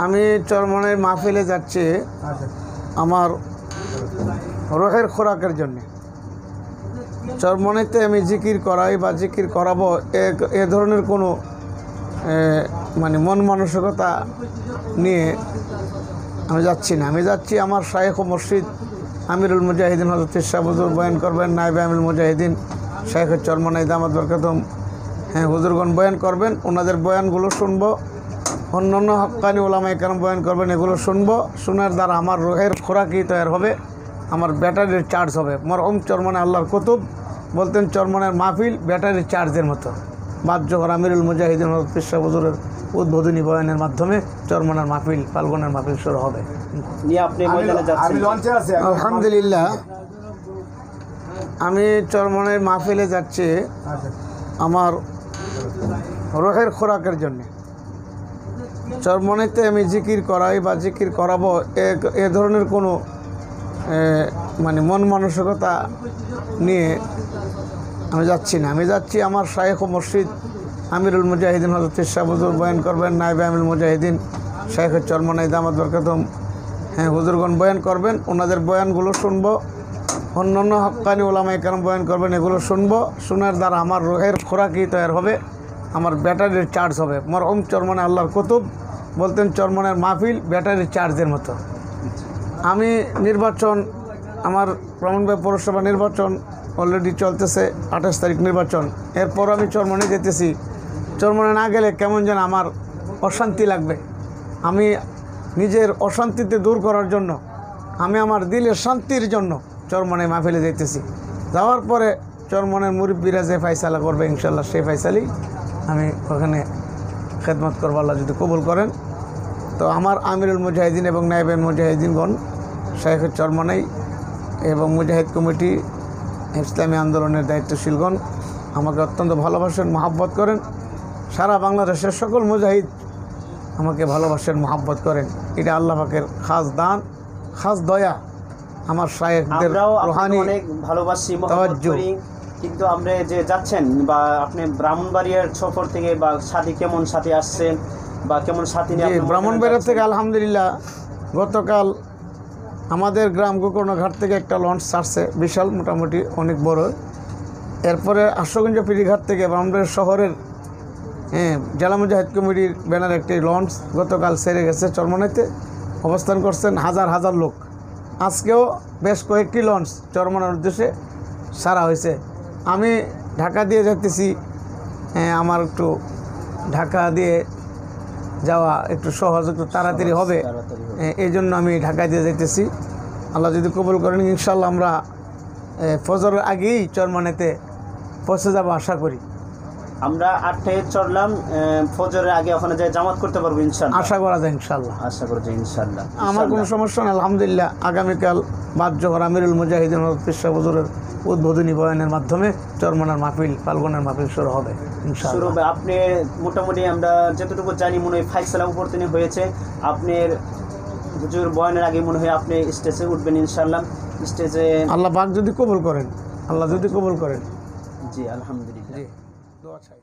আমি চরমনের মাহফিলে যাচ্ছি আমার রোহের খোরাকের জন্য। চরমনেতে আমি জিকির করাই বা জিকির করাবো এ ধরনের কোনো মানে মন মানসিকতা নিয়ে আমি যাচ্ছি না। আমি যাচ্ছি আমার শায়েখ ও মুর্শিদ আমিরুল মুজাহিদিন হযরত শাহ হুজুর বয়ান করবেন, নায়েবে আমিরুল মুজাহিদিন শায়েখ চরমনাই দামাত বরকাতুহুম হুজুরগণ বয়ান করবেন। ওনাদের বয়ানগুলো শুনবো, অন্যান্য হক্কানি ওলামায়ে কেরাম বয়ান করবেন, এগুলো শুনবো। শোনার দ্বারা আমার রোহের খোরাকি তৈরি হবে, আমার ব্যাটারির চার্জ হবে। মরহুম চরমনে আল্লাহর কুতুব বলতেন, চরমনের মাহফিল ব্যাটারির চার্জের মতো। বাদজোহর আমিরুল মুজাহিদিন হযরত শাহ হুজুরের উদ্বোধনী বয়ানের মাধ্যমে চরমনের মাহফিল, ফাল্গুনের মাহফিল শুরু হবে। আলহামদুলিল্লাহ, আমি চরমনের মাহফিলে যাচ্ছি আমার রোহের খোরাকের জন্য। চরমনেতে আমি জিকির করাই বা জিকির করাবো এ ধরনের কোনো মানে মন মানসিকতা নিয়ে আমি যাচ্ছি না। আমি যাচ্ছি আমার শায়েখ ও মুর্শিদ আমিরুল মুজাহিদিন হযরত শাহ হুজুর বয়ান করবেন, নায়েবে আমিরুল মুজাহিদিন শায়েখ চরমনাই দামাত বরকাতুহুম হুজুরগণ বয়ান করবেন। ওনাদের বয়ানগুলো শুনবো, অন্যান্য হক্কানি ওলামায়ে কেরাম বয়ান করবেন, এগুলো শুনবো। শোনার দ্বারা আমার রোহের খোরাকি তৈরি হবে, আমার ব্যাটারির চার্জ হবে। মরহুম চরমনে আল্লাহর কুতুব বলতেন, চরমনের মাহফিল ব্যাটারির চার্জের মতো। আমি নির্বাচন, আমার ব্রাহ্মণবাড়িয়া পৌরসভা নির্বাচন অলরেডি চলতেছে, 28 তারিখ নির্বাচন। এরপর আমি চরমনে যেতেছি। চরমনে না গেলে কেমন যেন আমার অশান্তি লাগবে। আমি নিজের অশান্তিতে দূর করার জন্য, আমি আমার দিলের শান্তির জন্য চরমনে মাহফিলে যেতেছি। যাওয়ার পরে চরমনের মুরব্বীরা যে ফাইসালা করবে ইনশাল্লাহ, সেই ফাইসালি আমি ওখানে খেদমত করবো, আল্লাহ যদি কবুল করেন। তো আমার আমিরুল মুজাহিদিন এবং নায়েবে মুজাহিদিনগণ শায়েখ চরমনাই এবং মুজাহিদ কমিটি, ইসলামী আন্দোলনের দায়িত্বশীলগণ আমাকে অত্যন্ত ভালোবাসেন, মহাব্বত করেন। সারা বাংলাদেশের সকল মুজাহিদ আমাকে ভালোবাসেন, মহাব্বত করেন। এটা আল্লাহ পাকের খাস দান, খাস দয়া। আমার শায়েখদের রুহানি অনেক ভালোবাসি, মহব্বত করি। কিন্তু আমরা যে যাচ্ছেন বা আপনি ব্রাহ্মণবাড়িয়ার সফর থেকে বা সাথী কেমন সাথী আসছেন বা কেমন সাথী নিয়ে? ব্রাহ্মণবাড়িয়া থেকে আলহামদুলিল্লাহ গতকাল আমাদের গ্রাম গোকর্ণঘাট থেকে একটা লঞ্চ ছাড়ছে, বিশাল, মোটামুটি অনেক বড়। এরপরে আশুগঞ্জ ফেরিঘাট থেকে ব্রাহ্মণবাড়িয়া শহরের জেলা মুজাহিদ কমিটির ব্যানার একটি লঞ্চ গতকাল ছেড়ে গেছে। চরমনাইতে অবস্থান করছেন হাজার হাজার লোক। আজকেও বেশ কয়েকটি লঞ্চ চরমনার উদ্দেশ্যে ছাড়া হয়েছে। আমি ঢাকা দিয়ে যেতেছি, আমার একটু ঢাকা দিয়ে যাওয়া একটু সহজ, একটু তাড়াতাড়ি হবে, এই জন্য আমি ঢাকা দিয়ে যেতেছি। আল্লাহ যদি কবুল করেন ইনশাল্লাহ আমরা ফজরের আগেই চরমনাইতে পৌঁছে যাবো আশা করি। আমরা 8টায় চড়লাম, ফজরের আগে ওখানে যাই জামাত করতে পারবো ইনশাআল্লাহ, আশা করা যায় ইনশাআল্লাহ। আশা করা যায় ইনশাআল্লাহ। আমার কোনো সমস্যা নেই আলহামদুলিল্লাহ। আগামীকাল বাদজোহর আমিরুল মুজাহিদিন হযরত শাহ হুজুরের উদ্বোধনী বয়ানের মাধ্যমে চরমনের মাহফিল, ফাল্গুনের মাহফিল শুরু হবে ইনশাআল্লাহ। শুরু আপনি মোটামুটি আমরা যতটুকু জানি মনে হয় ফাইসালা উপর তিনি হয়েছে। আপনার হুজুর বয়ানের আগে মনে হয় আপনি স্টেজে উঠবেন ইনশাআল্লাহ। স্টেজে আল্লাহ পাক যদি কবুল করেন, আল্লাহ যদি কবুল করেন। জি আলহামদুলিল্লাহ, জি দোয়া চাই।